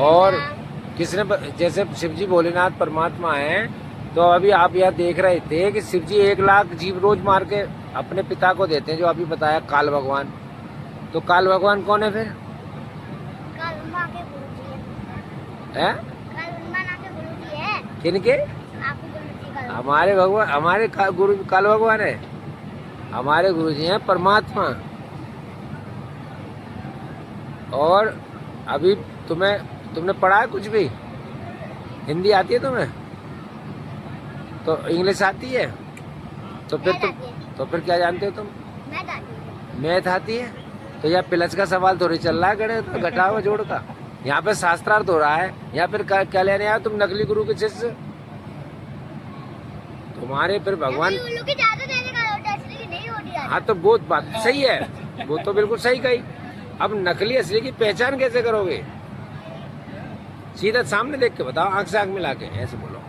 और किसने, जैसे शिव जी भोलेनाथ परमात्मा हैं, तो अभी आप यहाँ देख रहे थे कि शिव जी 1 लाख जीव रोज मार के अपने पिता को देते हैं, जो अभी बताया काल भगवान। तो काल भगवान कौन है फिर? काल माँ के गुरुजी है? काल माँ के गुरुजी है। किनके? आपके गुरुजी काल। हमारे भगवान, हमारे गुरु काल भगवान है। हमारे गुरुजी हैं परमात्मा। और अभी तुमने पढ़ा है कुछ भी? हिंदी आती है तुम्हें? तो इंग्लिश आती है? तो फिर क्या जानते हो तुम? मैथ आती है? तो यहाँ प्लस का सवाल थोड़ी चल रहा है, गणे तो घटाओ जोड़ का। यहाँ पे शास्त्रार्थ हो रहा है। यहाँ फिर क्या लेने आए तुम नकली गुरु के शिष्य? तुम्हारे फिर भगवान। हाँ तो वो बात सही है, वो तो बिल्कुल सही कही। अब नकली असली की पहचान कैसे करोगे? सीधा सामने देख के बताओ, आंख से आंख मिला के ऐसे बोलो।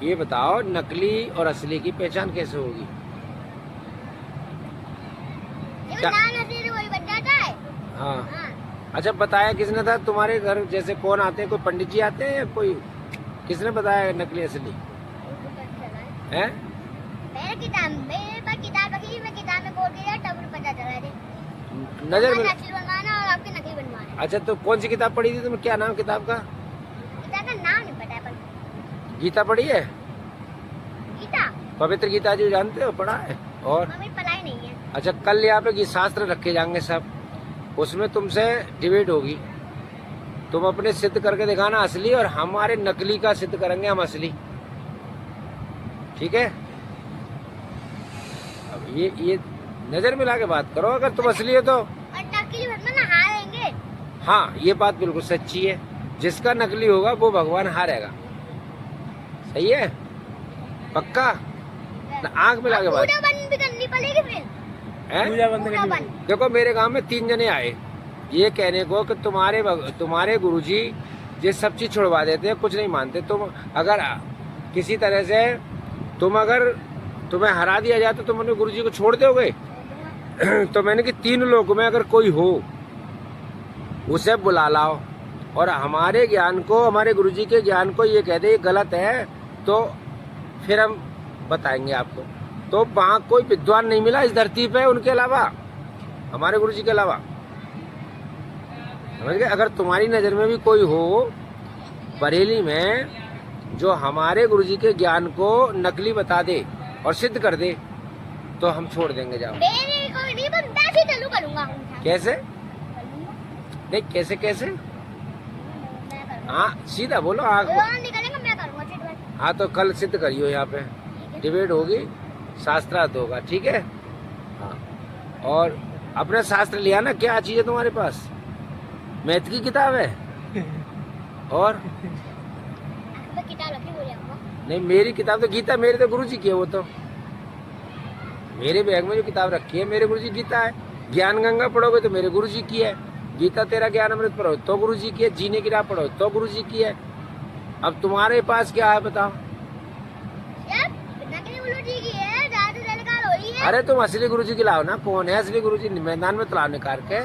ये बताओ नकली और असली की पहचान कैसे होगी? क्या? हाँ। अच्छा बताया किसने था तुम्हारे घर? जैसे कौन आते हैं, कोई पंडित जी आते हैं या कोई? किसने बताया नकली असली है? किताब रखी, मैं किताब में बोल दिया तब पता चला थे। नजर में असली बनवाना और आपके नकली बनवाना। अच्छा तो कौन सी किताब पढ़ी थी तुम्हें? क्या नाम किताब का? किताब का नाम नहीं पता है पर। गीता पढ़ी है? गीता? पवित्र गीता जी जानते हो, पढ़ा है? और हमें पढ़ाई नहीं है। अच्छा कल यहाँ पे शास्त्र रखे जाएंगे सब, उसमें तुमसे डिबेट होगी। तुम अपने सिद्ध करके दिखाना असली, और हमारे नकली का सिद्ध करेंगे हम असली। ठीक है? अब ये नजर मिला के बात करो। अगर तुम असली हो तो नकली बनवाना हारेंगे। हाँ ये बात बिल्कुल सच्ची है। जिसका नकली होगा वो भगवान हारेगा। सही है? पक्का? आंख मिला के बात। पूजा बंद भी करनी पड़ेगी फिर। पूजा बंद करनी पड़ेगी। देखो मेरे गांव में 3 जने आए ये कहने को कि तुम्हारे गुरुजी ये सब चीज छुड़वा देते हैं, कुछ नहीं मानते। तुम अगर किसी तरह से तुम्हें हरा दिया जाए तो तुम अपने गुरुजी को छोड़ दोगे? तो मैंने कि 3 लोगों में अगर कोई हो उसे बुला लाओ, और हमारे ज्ञान को, हमारे गुरुजी के ज्ञान को ये कह दे ये गलत है, तो फिर हम बताएंगे आपको। तो वहाँ कोई विद्वान नहीं मिला इस धरती पे उनके अलावा, हमारे गुरुजी के अलावा। समझ गए? अगर तुम्हारी नज़र में भी कोई हो बरेली में जो हमारे गुरुजी के ज्ञान को नकली बता दे और सिद्ध कर दे, तो हम छोड़ देंगे। जाओ। कोई नहीं बनता, चालू करूंगा। कैसे? नहीं कैसे कैसे? हाँ सीधा बोलो। हाँ तो कल सिद्ध करियो, यहाँ पे डिबेट होगी, शास्त्रार्थ होगा। ठीक है? हाँ। और अपने शास्त्र लिया ना, क्या चीज है तुम्हारे पास? मैथ की किताब है? और किताब रखी हो जाऊंगा। नहीं मेरी किताब तो गीता, मेरे तो गुरुजी की है वो। तो मेरे बैग में जो किताब रखी है मेरे गुरुजी गीता है। ज्ञान गंगा पढ़ोगे तो मेरे गुरुजी की है। गीता तेरा ज्ञान अमृत पढ़ो तो गुरुजी की है। जीने की राह पढ़ो तो गुरुजी की है। अब तुम्हारे पास क्या है बताओ? अरे तुम असली गुरुजी की लाओ ना। कौन है असली गुरुजी? मैदान में तालाब निकाल के।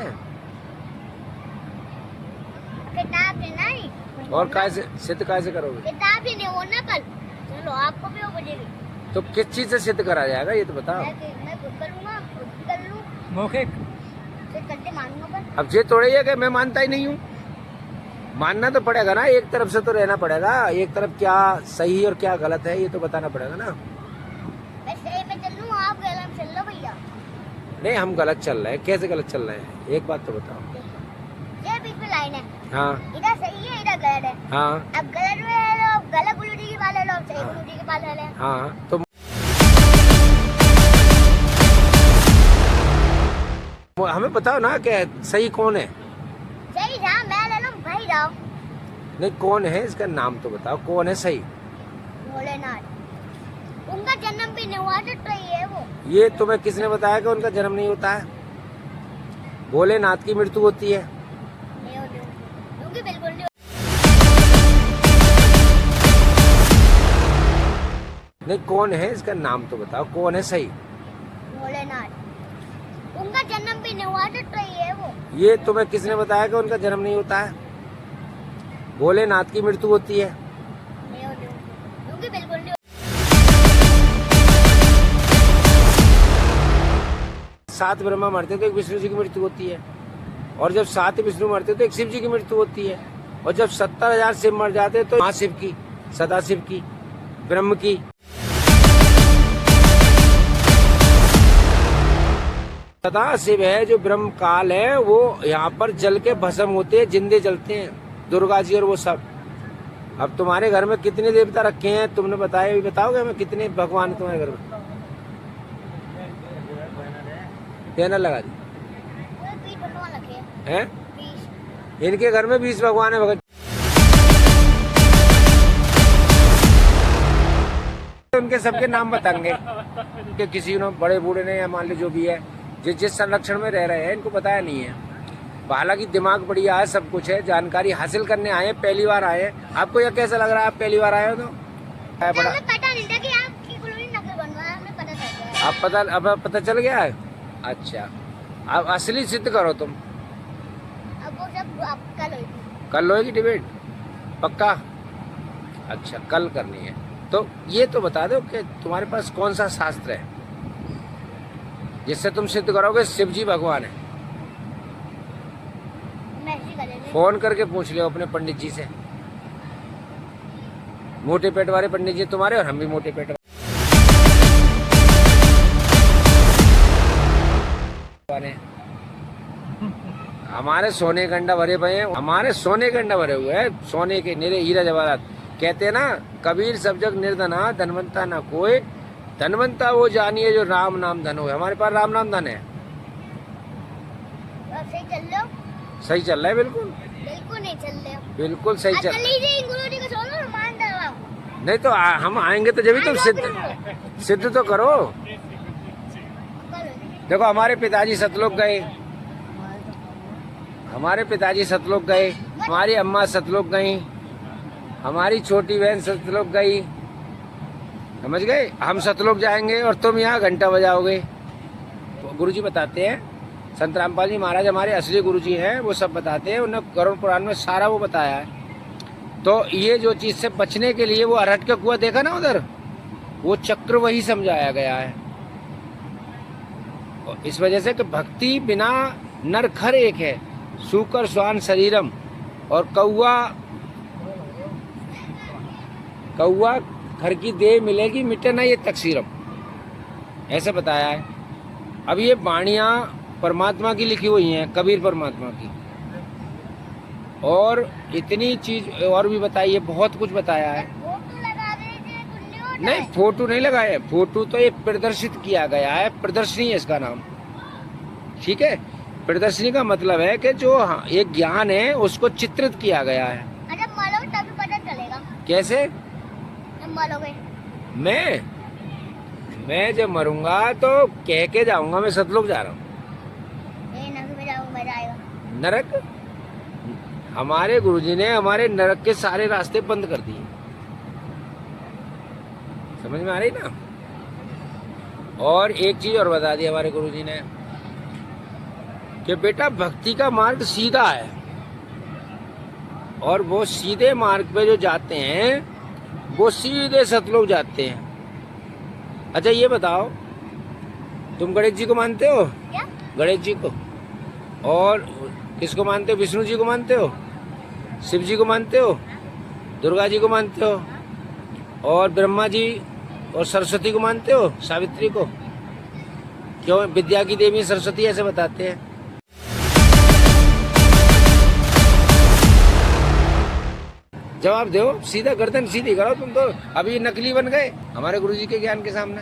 किताब नहीं। और कैसे सिद्ध कैसे करोगे? किताब ही नहीं होना कल। चलो आपको भी हो बजेगी। तो किस चीज से सिद्ध करा जाएगा ये तो बताओ? मैं खुद करूंगा, खुद भी कर लूं। मौखिक करते मानूंगा पर। अब ये थोड़ी है कि मैं मानता ही नहीं हूँ। मानना तो पड़ेगा ना, एक तरफ से तो रहना पड़ेगा। एक तरफ क्या सही और क्या गलत है ये तो बताना पड़ेगा ना। मैं सही पे चल लूं, आप गलत चल लो भैया। नहीं हम गलत चल रहे हैं। कैसे गलत चल रहे हैं? एक बात तो बताओ। ये बीच में लाइन है। हाँ इधर सही है, इधर गलत है। हाँ। अब गलत में है लो, गलत गुरुजी के पास है लो, सही गुरुजी के पास है। हाँ तो हमें बताओ ना कि सही कौन है? सही जहाँ मैं ले लूं भाई जाओ। नहीं कौन है इसका नाम तो बताओ, कौन है सही? भोलेनाथ। उनका जन्म भी नहीं हुआ तो है वो। ये तुम्हें किसने बताया कि उनका जन्म नहीं होता है? भोलेनाथ की मृत्यु होती है। नहीं होती, क्योंकि बिल्कुल नहीं। नहीं कौन है इसका नाम तो बताओ, कौन है सही? भोलेनाथ। उनका जन्म भी नहीं हुआ तो है वो। ये तुम्हें किसने बताया कि उनका जन्म नहीं होता है? भोलेनाथ की मृत्यु होती है? नहीं होती, क्योंकि बिल्कुल नहीं। 7 ब्रह्मा मरते तो एक विष्णु जी की मृत्यु होती है, और जब 7 विष्णु मरते तो एक शिव जी की मृत्यु होती है, और जब 70,000 शिव मर जाते तो महाशिव की, सदाशिव की, ब्रह्म की। सदाशिव है जो ब्रह्म काल है, वो यहाँ पर जल के भस्म होते हैं, जिंदे जलते हैं, दुर्गा जी और वो सब। अब तुम्हारे घर में कितने देवता रखे हैं तुमने बताया, अभी बताओगे हमें कितने भगवान है तुम्हारे घर में? बैनर लगा दी 20 भगवान रखे हैं। हैं? 20। इनके घर में 20 भगवान है भगत। उनके सबके नाम बताएंगे कि किसी ने, बड़े बूढ़े ने या मान लो जो भी है, जिस संरक्षण में रह रहे हैं, इनको बताया नहीं है। हालांकि दिमाग बढ़िया है, सब कुछ है, जानकारी हासिल करने आए, पहली बार आए। आपको यह कैसा लग रहा है, आप पहली बार आए हो? तो बड़ा हमें पता नहीं था कि आपकी कॉलोनी नकल बनवाया, हमें पता चल गया। आप अब पता चल गया है। अच्छा, अब असली सिद्ध करो तुम। अब वो सब आप कल होगी। कल होगी डिबेट पक्का? अच्छा, कल करनी है। तो ये तो बता दो कि तुम्हारे पास कौन सा शास्त्र है जिससे तुम सिद्ध करोगे शिव जी भगवान है? मैसेज कर लेंगे। फोन करके पूछ लियो अपने पंडित जी से, मोटे पेट वाले पंडित जी तुम्हारे, और हम भी मोटे पेट वाले। हमारे सोने का अंडा भरे पए हैं, हमारे सोने का अंडा भरे हुए हैं, सोने के निरे हीरा जवाहरात। कहते हैं ना, कबीर सब जग निर्धना, धनवंता ना कोई, धनवंता वो जानिए जो राम नाम धन हो। हमारे पास राम नाम धन है। आप सही चल रहे हो? सही चल रहा है, बिल्कुल बिल्कुल नहीं चल रहे हो। बिल्कुल सही चल। लीजिए इन गुरुजी को छोड़ो और मान दो। नहीं तो हम आएंगे तो जब भी तुम सिद्ध तो करो। देखो, हमारे पिताजी सतलोक गए, हमारे पिताजी सतलोक गए, हमारी अम्मा सतलोक गई, हमारी छोटी बहन सतलोक गई, समझ गए? हम सतलोक जाएंगे और तुम यहाँ घंटा बजाओगे। गुरुजी बताते हैं, संत रामपाल जी महाराज हमारे असली गुरुजी हैं, वो सब बताते हैं, उन्होंने गरुड़ पुराण में सारा वो बताया है। तो ये जो चीज से बचने के लिए वो अरहट का कुआं देखा ना उधर, वो चक्र वही समझाया गया है। इस वजह से कि भक्ति बिना नर खर एक है, सूकर स्वान शरीरम, और कौआ खर की देह मिलेगी, मिटे ना ये तकसीरम, ऐसे बताया है। अब ये वाणियां परमात्मा की लिखी हुई हैं, कबीर परमात्मा की, और इतनी चीज और भी बताई है, बहुत कुछ बताया है। फोटो लगा दीजिए। नहीं, फोटो नहीं लगाए, फोटो तो ये प्रदर्शित किया गया है, प्रदर्शनी है इसका नाम, ठीक है? प्रदर्शनी का मतलब है कि जो एक ज्ञान है उसको चित्रित किया गया है। जब मरोगे तभी पता चलेगा। कैसे? जब मरोगे। मैं जब मरूंगा तो कह के जाऊंगा मैं सतलोक जा रहा हूँ। नरक में जाऊंगा, मजा आएगा। नरक? हमारे गुरुजी ने हमारे नरक के सारे रास्ते बंद कर दिए। समझ में आ रही ना? और एक चीज और बता दी हमारे गुरुजी ने कि बेटा भक्ति का मार्ग सीधा है, और वो सीधे मार्ग पे जो जाते हैं वो सीधे सतलोक जाते हैं। अच्छा, ये बताओ, तुम गणेश जी को मानते हो? क्या? गणेश जी को। और किसको मानते हो? विष्णु जी को मानते हो? शिव जी को मानते हो? दुर्गा जी को मानते हो? और ब्रह्मा जी और सरस्वती को मानते हो? सावित्री को? क्यों? विद्या की देवी सरस्वती ऐसे बताते हैं। जवाब दो, सीधा गर्दन सीधी करो। तुम तो अभी नकली बन गए हमारे गुरुजी के ज्ञान के सामने।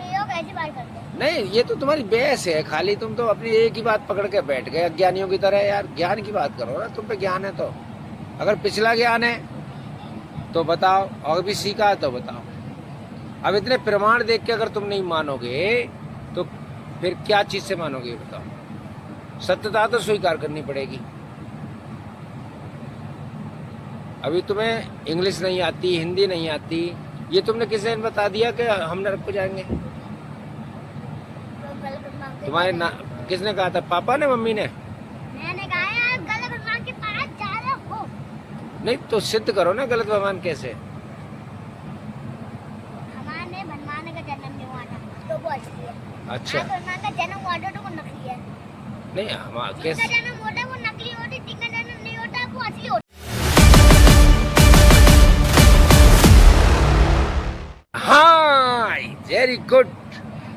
ये लोग ऐसी बात करते हैं। नहीं, ये तो तुम्हारी बहस है खाली, तुम तो अपनी एक ही बात पकड़ के बैठ गए अज्ञानियों की तरह। यार, ज्ञान की बात करो ना, तुम पे ज्ञान है तो। अगर पिछला ज्ञान है तो बताओ, और भी सीखा है तो बताओ। अब इतने प्रमाण देख के अगर तुम नहीं मानोगे तो फिर क्या चीज से मानोगे बताओ? सत्यता तो स्वीकार करनी पड़ेगी। अभी तुम्हें इंग्लिश नहीं आती, हिंदी नहीं आती, ये तुमने किसने बता दिया कि हम नरक को जाएंगे? तुम्हारे किसने कहा था? पापा ने, मम्मी ने? मैंने कहा नहीं तो सिद्ध करो ना, गलत भगवान कैसे? हमारे भगवान का जन्म नहीं हुआ था तो वो असली है। अच्छा हाँ, भगवान का जन्म हुआ था तो वो नकली है। नहीं हम जिनका कैसे? जन्म होता है वो नकली होता है, जिनका जन्म नहीं होता है वो असली होता हाँ वेरी गुड,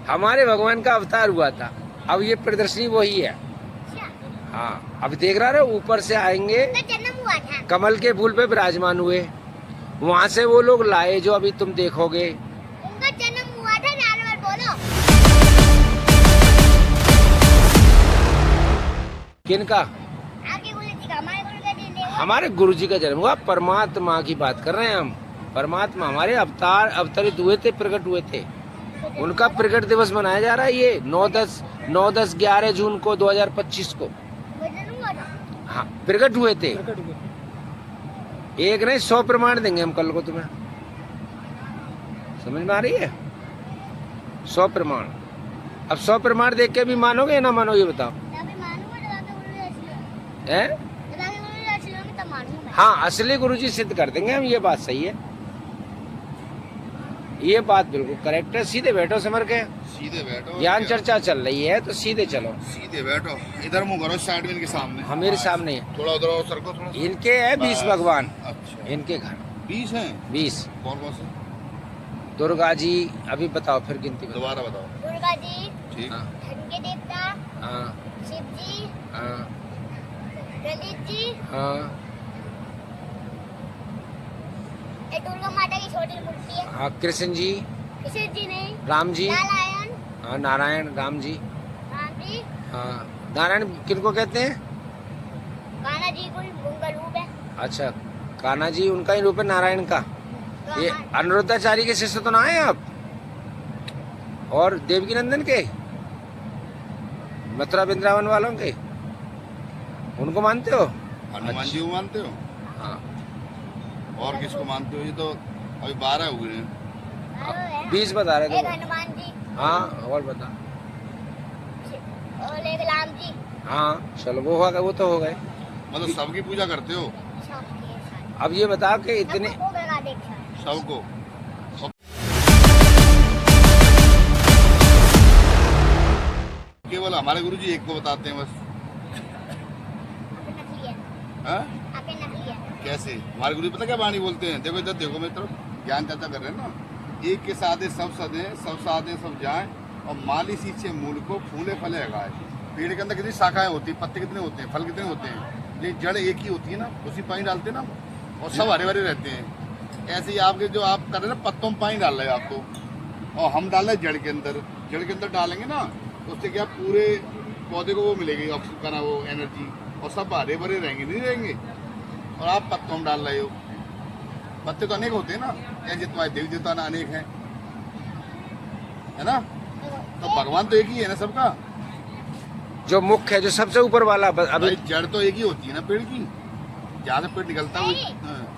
हमारे भगवान का अवतार हुआ था। अब ये प्रदर्शनी वही है। है। अच्छा, हाँ अब देख रहा है, ऊपर से आएंगे, उनका जन्म हुआ था। कमल के फूल पे विराजमान हुए, वहां से वो लोग लाए जो अभी तुम देखोगे। उनका जन्म हुआ था, जानवर बोलो। किनका? आपके गुरु जी का, हमारे गुरु का जी नहीं हुआ। हमारे गुरु जी का जन्म हुआ, परमात्मा की बात कर रहे हैं हम। परमात्मा हमारे अवतार अवतरित हुए थे, प्रकट हुए थे, उनका प्रकट दिवस मनाया जा रहा है ये 9-10-11 जून को 2025 को। वो जन्म हुआ था। हाँ प्रकट हुए थे। एक नहीं 100 प्रमाण देंगे हम कल को तुम्हें, समझ में आ रही है? 100 प्रमाण। अब 100 प्रमाण देख के भी मानोगे या ना मानोगे ये बताओ? तभी मानूंगा जब आपके गुरु जी असली होंगे। हैं? जब आपके गुरु जी असली होंगे तब मानूंगा मैं। हाँ असली गुरु जी सिद्ध कर देंगे हम, ये बात सही है, ये बात बिल्कुल करेक्ट है। सीधे बैठो समर के, सीधे बैठो। ज्ञान क्या? चर्चा चल रही है तो सीधे चलो। सीधे बैठो, इधर मुंह करो, साइड में इनके सामने। हम मेरे सामने है, थोड़ा उधर और सरको थोड़ा। इनके है 20 बस। भगवान, अच्छा, इनके घर 20 हैं। 20। कौन कौन से? दुर्गा जी अभी बताओ, फिर गिनती बताओ। दोबारा बताओ। दुर्गा जी, ठीक। हाँ धन के देवता, हाँ शिव जी, हाँ गणेश जी, हाँ ये दुर्गा माता की छोटी मूर्ति है। हाँ, कृष्ण जी, कृष्ण जी नहीं, राम जी, नारायण, हाँ नारायण, राम जी, राम जी, हाँ नारायण किनको कहते हैं? कान्हा जी को उनका रूप है। अच्छा कान्हा जी उनका ही रूप है नारायण का। तो ये हमारे- अनुरुद्धाचार्य के शिष्य तो ना आए आप? और देवकी नंदन के, मथुरा वृंदावन वालों के, उनको मानते हो? हनुमान जी को मानते हो? हाँ और किसको मानते हो? ये तो अभी 12 हुए हैं। और है। 20 बता रहे एक थे। हनुमान जी हाँ और बता। और एक राम जी। हाँ चलो वो होगा, वो तो हो गए। मतलब सबकी पूजा करते हो? सबके साथ। अब ये बता के इतने सबको लगा दे एक साथ। सबको? केवल हमारे गुरु जी एक को बताते हैं बस। आपके नकली है, हाँ? आपके नकली है। कैसे? हमारे गुरु जी पता क्या वाणी बोलते हैं? देखो इधर देखो मेरी तरफ, ज्ञान चर्चा कर रहे हैं ना। एक के साधे सब सदे, सब साधे सब जाए, और माली सींचे मूल को, फूले फले लगाए। पेड़ के अंदर कितनी शाखाएं होती हैं, पत्ते कितने होते हैं, फल कितने होते हैं, लेकिन जड़ एक ही होती है ना, उसी पानी डालते हैं ना, और सब हरे भरे रहते हैं। ऐसे ही आपके जो आप कर रहे हैं ना, पत्तों में पानी डाल रहे हैं आप तो, और हम डाल रहे हैं जड़ के अंदर। जड़ के अंदर डालेंगे ना तो उससे क्या पूरे पौधे को वो मिलेगी ऑक्सीजन का ना, वो एनर्जी, और सब हरे भरे रहेंगे, नहीं रहेंगे? और आप पत्तों में डाल रहे हो। पत्ते तो अनेक होते हैं ना, ऐसे तुम्हारे देवी देवता ना अनेक हैं, है ना? तो भगवान तो एक ही है ना सबका। जो मुख्य है, जो सबसे ऊपर वाला अभी भाई जड़ तो एक ही होती है ना पेड़ की, जहाँ से पेड़ निकलता है नहीं। हाँ।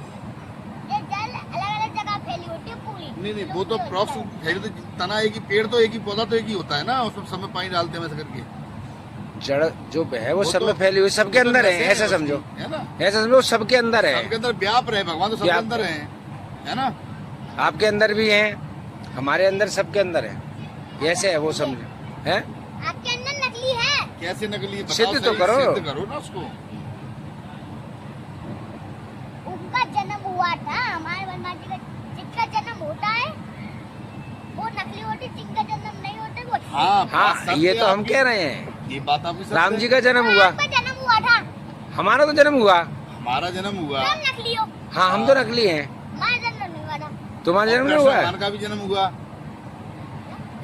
ये जल अलग-अलग जगह फैली होती है पूरी। नहीं वो तो क्रॉस फैले, तो तना एक ही, पेड़ तो एक ही, पौधा तो एक ही होता है ना, उसमें सब में पानी डालते हैं वैसे करके। जड़ जो है वो सब तो- में फैली हुई, सबके वो तो अंदर है, नसें ऐसा हैं समझो, उसकी, है ना? ऐसा समझो सबके अंदर है। सबके अंदर व्याप रहे भगवान, तो सबके व्याप अंदर है ना? आपके अंदर भी है, हमारे अंदर, सबके अंदर है, कैसे है वो समझो, है? आपके अंदर नकली है। कैसे नकली? बताओ सिद्ध तो सही, करो। सिद्ध करो ना उसको। उनका जन्म हुआ था, हमारे भगवान जी का जिसका जन्म होता है वो नकली होती, जिनका जन्म नहीं होता वो असली। हाँ हाँ बात सत्य ये तो है हम आपकी। कह रहे हैं, ये बात आपकी सत्य राम है। जी का जन्म हुआ, आपका जन्म हुआ था, हमारा तो जन्म हुआ। हमारा जन्म हुआ, तुम नकली हो। हाँ हम तो नकली हैं, हमारा जन्म नहीं हुआ था। तुम्हारा जन्म नहीं और हुआ है? भगवान का भी जन्म हुआ,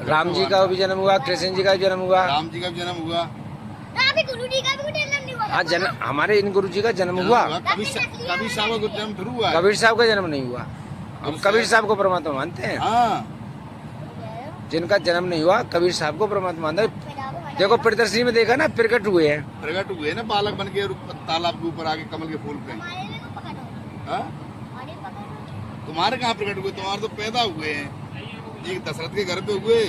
राम जी का भी जन्म हुआ, कृष्ण जी का भी जन्म हुआ। राम जी का भी जन्म हुआ। तो आपके गुरु जी का भी जन्म नहीं हुआ था। हाँ जन्म हमारे इन गुरु जी का जन्म हुआ, कभी साहब का जन्म शुरू हुआ है। कबीर साहब का जन्म नहीं हुआ। हम कबीर साहब को परमात्मा मानते हैं, हाँ जिनका जन्म नहीं हुआ कबीर साहब को परमात्मा मानते हैं। देखो प्रदर्शनी में देखा ना, प्रकट हुए हैं। प्रकट हुए ना बालक बन के तालाब के ऊपर आके कमल के फूल पे। हमारे लिए को पकड़ो, हाँ? हमारे पकड़ो। तुम्हारे कहाँ प्रकट हुए? तुम्हारे तो पैदा हुए हैं, एक दशरथ के घर पे हुए,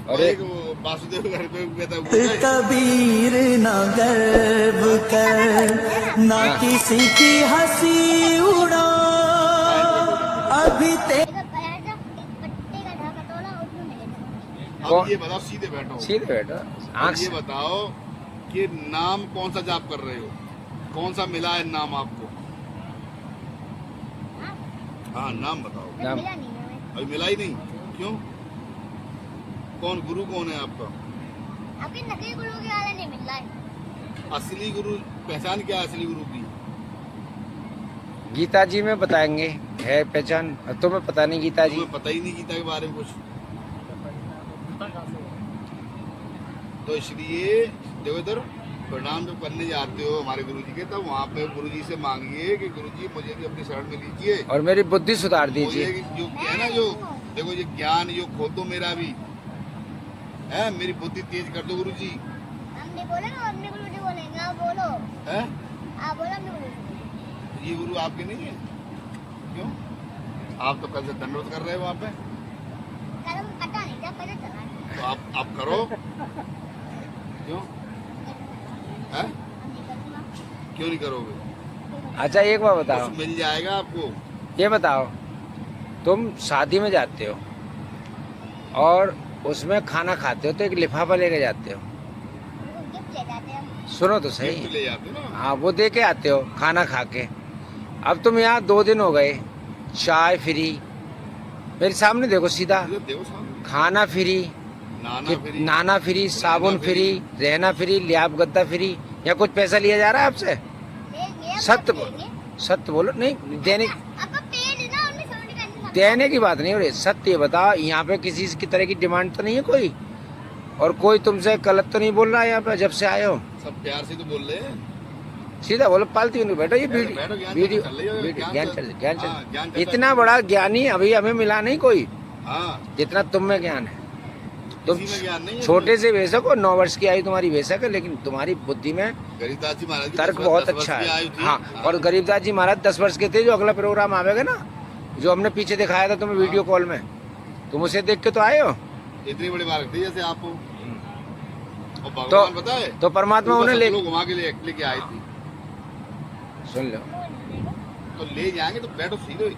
और अरे एक वो वासुदेव घर पे कहता है कबीर न गर्व कर ना हाँ। किसी की हंसी उड़ा अभी ते एक पैर से पट्टे का ढाका तोड़ा उसमें मिलेगा। अब ये बताओ, सीधे बैठो, सीधे बैठो, आँख अब ये से बताओ कि नाम कौन सा जाप कर रहे हो, कौन सा मिला है नाम आपको? हाँ नाम बताओ। जब नाम। मिला नहीं है हमें। अभी मिला ही नहीं, क्यों? कौन गुरु कौन है आपका? आपके नकली गुरु के वाला नहीं मिल रहा है। असली गुरु पहचान क्या है असली गुरु की? गीता जी में बताएंगे, है पहचान। तुम्हें पता नहीं गीता जी? तुम्हें पता ही नहीं गीता के बारे में कुछ, तो इसलिए देखो इधर प्रणाम जब करने जाते हो हमारे गुरुजी के, तब वहाँ पे गुरुजी से मांगिए कि गुरुजी मुझे भी अपनी शरण में लीजिए और मेरी बुद्धि सुधार मुझे दीजिए। जो है ना, जो देखो ये ज्ञान जो खो दो मेरा भी है, मेरी बुद्धि तेज कर दो गुरुजी। हम नहीं बोलेंगे, अपने गुरु जी बोलेंगे। आप बोलो, है आप बोलो अपने गुरु जी। ये गुरु आपके नहीं है? क्यों? आप तो कल से दंडवत कर रहे हो वहाँ पे, कदम पता नहीं था, पता चला। तो आप करो। क्यों है? हम नहीं करूँगा। क्यों नहीं करोगे? अच्छा एक बात बताओ, कुछ मिल जाएगा आपको। ये बताओ, तुम शादी में जाते हो और उसमें खाना खाते हो तो एक लिफाफा लेके जाते हो, वो गिफ्ट ले जाते हैं हम। सुनो तो गिफ्ट सही। ले जाते हो ना। हाँ वो दे के आते हो खाना खा के। अब तुम यहाँ 2 दिन हो गए, चाय फ्री, मेरे सामने देखो सीधा, इधर देखो सामने, खाना फ्री, नाना फ्री, नाना फ्री, साबुन फ्री, रहना फ्री, लियाब गद्दा फ्री। या कुछ पैसा लिया जा रहा है आपसे? लेंगे, सत्य हम बोलो, लेंगे। सत्य बोलो। नहीं देने आपका पेड़ है ना, उनमें सोने का नहीं। देने की बात नहीं हो रही, सत्य ये बताओ, यहाँ पे किसी की तरह की डिमांड तो नहीं है कोई, और कोई तुमसे गलत तो नहीं बोल रहा है यहाँ पे जब से आए हो? सब प्यार से तो बोल रहे हैं। सीधा बोलो, पालती नहीं बैठो। ये बैठो, वीडियो ज्ञान वीडियो चल रही है, वीडियो ज्ञान ज्ञान चल- चल ज्ञान हाँ, ज्ञान चल। चल- इतना बड़ा ज्ञानी अभी हमें मिला नहीं कोई हाँ, जितना तुम में ज्ञान है। तुम किसी में ज्ञान नहीं है। छोटे से बेशक हो, 9 वर्ष की आयु तुम्हारी बेशक है, लेकिन तुम्हारी बुद्धि में गरीबदास जी महाराज की तर्क 10 बहुत वर्ष अच्छा की आयु है। थी। हाँ, और गरीबदास जी महाराज 10 वर्ष के थे। जो अगला प्रोग्राम आवेगा ना, जो हमने पीछे दिखाया था तुम्हें वीडियो कॉल में, तुम उसे देख के तो आए हो। इतनी बड़ी बात थी जैसे आपको, और भगवान पता है तो परमात्मा उन्हें ले घुमा के लेके आए थे। सुन लो, तो ले जाएंगे तो बैठो सीधे,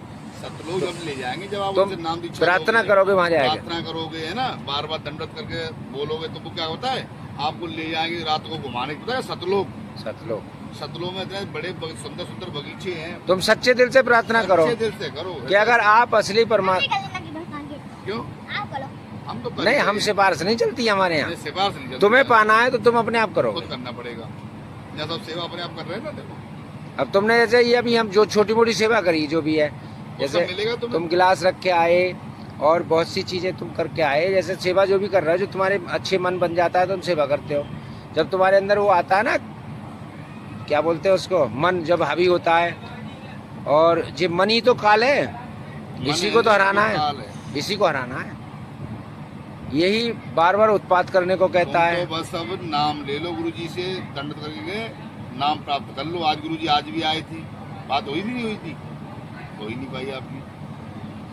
सतलोक जब ले जाएंगे, जब आप तुम उनसे नाम दीक्षा प्रार्थना दोगे, करोगे वहां जाएगा। प्रार्थना करोगे है ना, बार बार दंडवत करके बोलोगे, तो वो क्या होता है, आपको ले जाएंगे रात को घुमाने को, पता है सतलोक। सतलोक। सतलोक में इतने बड़े सुंदर सुंदर बगीचे हैं। तुम सच्चे दिल से प्रार्थना करो अच्छे दिल से करो कि अगर आप असली आप परमात्मा, नहीं कर लेना कि भगवान के। क्यों? आप करो। हम तो नहीं, हम सिफारिश नहीं चलती हमारे यहाँ। सिफारिश नहीं चलती। तुम्हें पाना है तो तुम अपने आप करो। खुद करना पड़ेगा, जैसा आप सेवा अपने आप कर रहे हैं ना, देखो अब तुमने जैसे ये अभी हम जो छोटी मोटी सेवा करी जो भी है, वो जैसे सब मिलेगा तुम्हें। तुम गिलास रख के आए और बहुत सी चीजें तुम करके आए, जैसे सेवा जो भी कर रहे हो, जो तुम्हारे अच्छे मन बन जाता है तुम सेवा करते हो। जब तुम्हारे अंदर वो आता है ना, क्या बोलते हैं उसको, मन जब हावी होता है, और ये मन ही तो काल है, इसी को तो हराना है, इसी को हराना है। यही बार बार उत्पात करने को कहता है। तो बस अब नाम ले लो गुरुजी से, दंडवत करके नाम प्राप्त कर लो। आज गुरुजी आज भी आए थी, बात हुई नहीं हुई थी, हो ही नहीं पाई आपकी।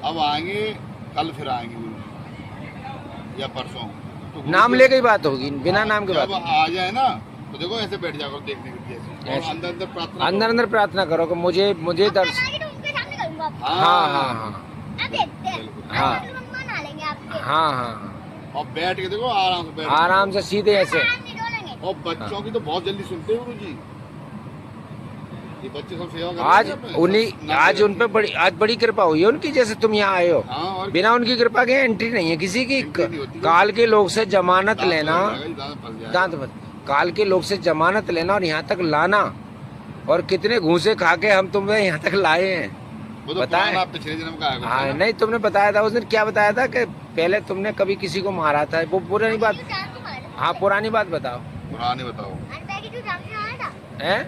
अब आएंगे कल, फिर आएंगे गुरुजी या परसों, तो गुरुजी नाम लेके ही बात होगी, बिना नाम के बात जब नहीं। आ जाए ना, तो देखो ऐसे बैठ जाकर देखने के लिए ऐसे। और ऐसे। अंदर अंदर प्रार्थना अंदर अंदर प्रार्थना करो कि मुझे आप दर्श बनाएंगे तो उनके सामने करूंगा। करो। हाँ हाँ हाँ आप देखते हैं। बिल्कुल। हाँ। आप मना लेंगे आपके। हाँ हाँ, और बैठ के देखो आराम से बैठ के। आराम से सीधे ऐसे। कान नहीं डोलेंगे। और बच्चों की तो बहुत जल्दी सुनते हैं गुरुजी, ये बच्चे सब सेवा कर रहे आज हैं अपने, उन्हीं सब नाम आज लेते उन पे आज बड़ी कृपा हुई है उनकी, जैसे तुम यहाँ आए हो। हैं। हाँ, और बिना उनकी कृपा के एंट्री नहीं है किसी की। एंट्री नहीं होती। काल के लोग से जमानत दांत लेना, लग जाएगा, दांत फंस जाएगा। दांत मत, काल के लोग से जमानत लेना और यहाँ तक लाना, और कितने घूसे खा के हम तुम्हें यहाँ तक लाए हैं। वो तो बताएं। पुराना पिछले जन्म का है। हाँ, नहीं तुमने बताया था उस दिन, क्या बताया था कि पहले तुमने कभी किसी को मारा था, वो पुरानी बात। क्यों जान को मारा? हाँ, पुरानी बात बताओ। पुराने बताओ, अरे बैगी तू जान से मारा था? हैं?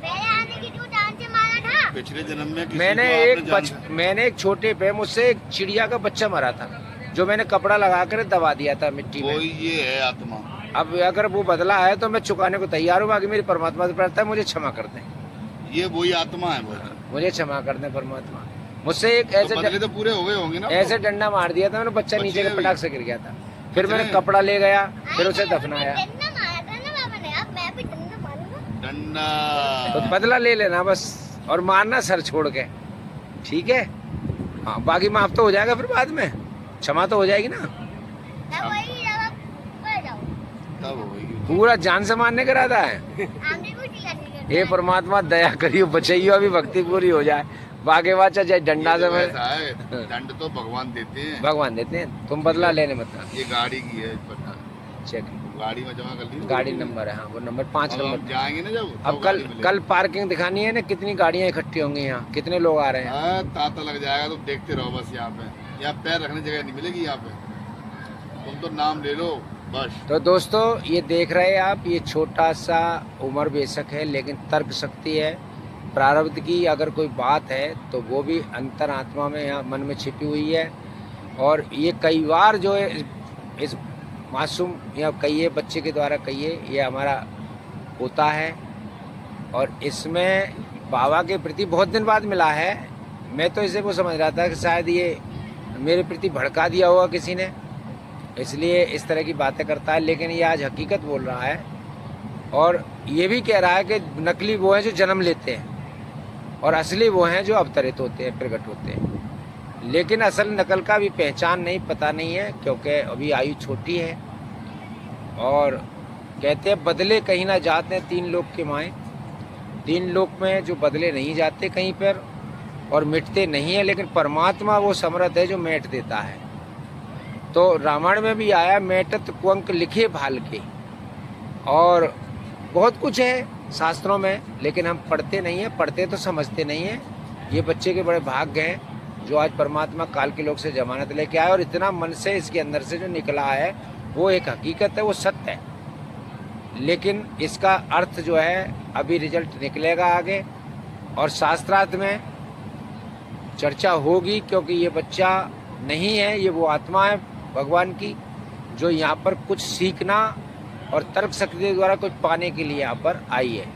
पहले आने की तू जान से मारा था? पिछले जन्म में किसी मैंने को आपने जान- मैंने एक छोटे पे मुझसे एक चिड़िया का बच्चा मरा था, जो मैंने कपड़ा लगा कर दबा दिया था मिट्टी में। कोई ये है आत्मा, अब अगर वो बदला है तो मैं चुकाने को तैयार हूँ। बाकी मेरी परमात्मा से प्रार्थना है, मुझे क्षमा कर दें, ये वही आत्मा है बस। मुझे क्षमा कर दें परमात्मा। मुझसे एक तो बदले तो पूरे हो गए होंगे ना। ऐसे डंडा मार दिया था मैंने, बच्चा बच्चे नीचे के भी। पटाख से गिर गया था। फिर मैंने कितने? कपड़ा ले गया, फिर उसे दफनाया। डंडा मारा था ना बाबा ने, अब मैं भी डंडा मारूंगा। डंडा। तो बदला ले लेना बस, और मारना सर छोड़ के, ठीक है? हाँ, बाकी माफ तो हो जाएगा फिर बाद में, क्षमा तो हो जाएगी ना। तब वही जब आप ऊपर जाओ, तब होगी। पूरा जान से मारने का इरादा है। आगे कुछ करने हे परमात्मा दया करियो, बचाइयो, अभी भक्ति पूरी हो जाए। बागे वाचा चाहे डंडा ये से तो मैं, ऐसा है, दंड तो भगवान देते हैं। भगवान देते हैं, तुम बदला लेने मत आना। ये गाड़ी की है, पता चेक, गाड़ी में जमा कर ली। गाड़ी नंबर है, हाँ वो नंबर 5 अब हम नंबर। जाएंगे ना जब, अब तब कल गाड़ी मिलेगी। कल पार्किंग दिखानी है ना, कितनी गाड़ियां इकट्ठी होंगी यहाँ, कितने लोग आ रहे हैं। हाँ, तांता लग जाएगा, तुम देखते रहो बस। यहाँ पे, यहाँ पैर रखने जगह नहीं मिलेगी यहाँ पे, तुम तो नाम ले लो बस। तो दोस्तों ये देख रहे हैं आप, ये छोटा सा उम्र बेशक है लेकिन तर्क शक्ति है। प्रारब्ध की अगर कोई बात है तो वो भी अंतर आत्मा में या मन में छिपी हुई है। और ये कई बार जो है इस मासूम या कहिए बच्चे के द्वारा कहिए, ये हमारा होता है। और इसमें बाबा के प्रति बहुत दिन बाद मिला है। मैं तो इसे वो समझ रहा था कि शायद ये मेरे प्रति भड़का दिया होगा किसी ने, इसलिए इस तरह की बातें करता है, लेकिन ये आज हकीकत बोल रहा है। और ये भी कह रहा है कि नकली वो हैं जो जन्म लेते हैं और असली वो हैं जो अवतरित होते हैं, प्रकट होते हैं। लेकिन असल नकल का भी पहचान नहीं, पता नहीं है, क्योंकि अभी आयु छोटी है। और कहते हैं बदले कहीं ना जाते हैं तीन लोक के माएँ। तीन लोक में जो बदले नहीं जाते कहीं पर और मिटते नहीं है, लेकिन परमात्मा वो समर्थ है जो मेट देता है। तो रामायण में भी आया, मेटत कुंक लिखे भाल के। और बहुत कुछ है शास्त्रों में, लेकिन हम पढ़ते नहीं हैं, पढ़ते तो समझते नहीं हैं। ये बच्चे के बड़े भाग्य हैं जो आज परमात्मा काल के लोग से जमानत लेके आए, और इतना मन से इसके अंदर से जो निकला है वो एक हकीकत है, वो सत्य है। लेकिन इसका अर्थ जो है अभी रिजल्ट निकलेगा आगे, और शास्त्रार्थ में चर्चा होगी, क्योंकि ये बच्चा नहीं है, ये वो आत्मा है भगवान की जो यहाँ पर कुछ सीखना और तर्क शक्ति द्वारा कुछ पाने के लिए यहाँ पर आई है।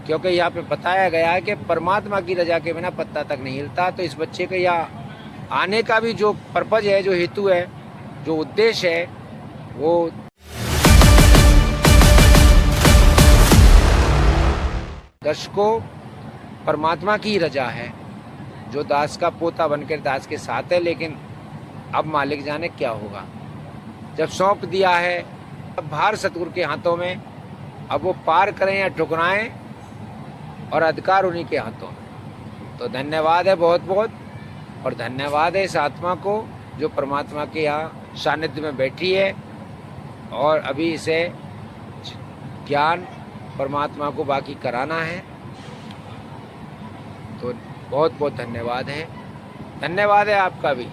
क्योंकि यहाँ पे बताया गया है कि परमात्मा की रजा के बिना पत्ता तक नहीं हिलता। तो इस बच्चे के यहाँ आने का भी जो पर्पज है, जो हेतु है, जो उद्देश्य है, वो दर्शकों परमात्मा की रजा है, जो दास का पोता बनकर दास के साथ है। लेकिन अब मालिक जाने क्या होगा। जब सौंप दिया है, अब भार सतगुरु के हाथों में, अब वो पार करें या ठुकराएं, और अधिकार उन्हीं के हाथों में। तो धन्यवाद है बहुत बहुत, और धन्यवाद है इस आत्मा को जो परमात्मा के यहाँ सानिध्य में बैठी है, और अभी इसे ज्ञान परमात्मा को बाकी कराना है। तो बहुत बहुत धन्यवाद है, धन्यवाद है आपका भी।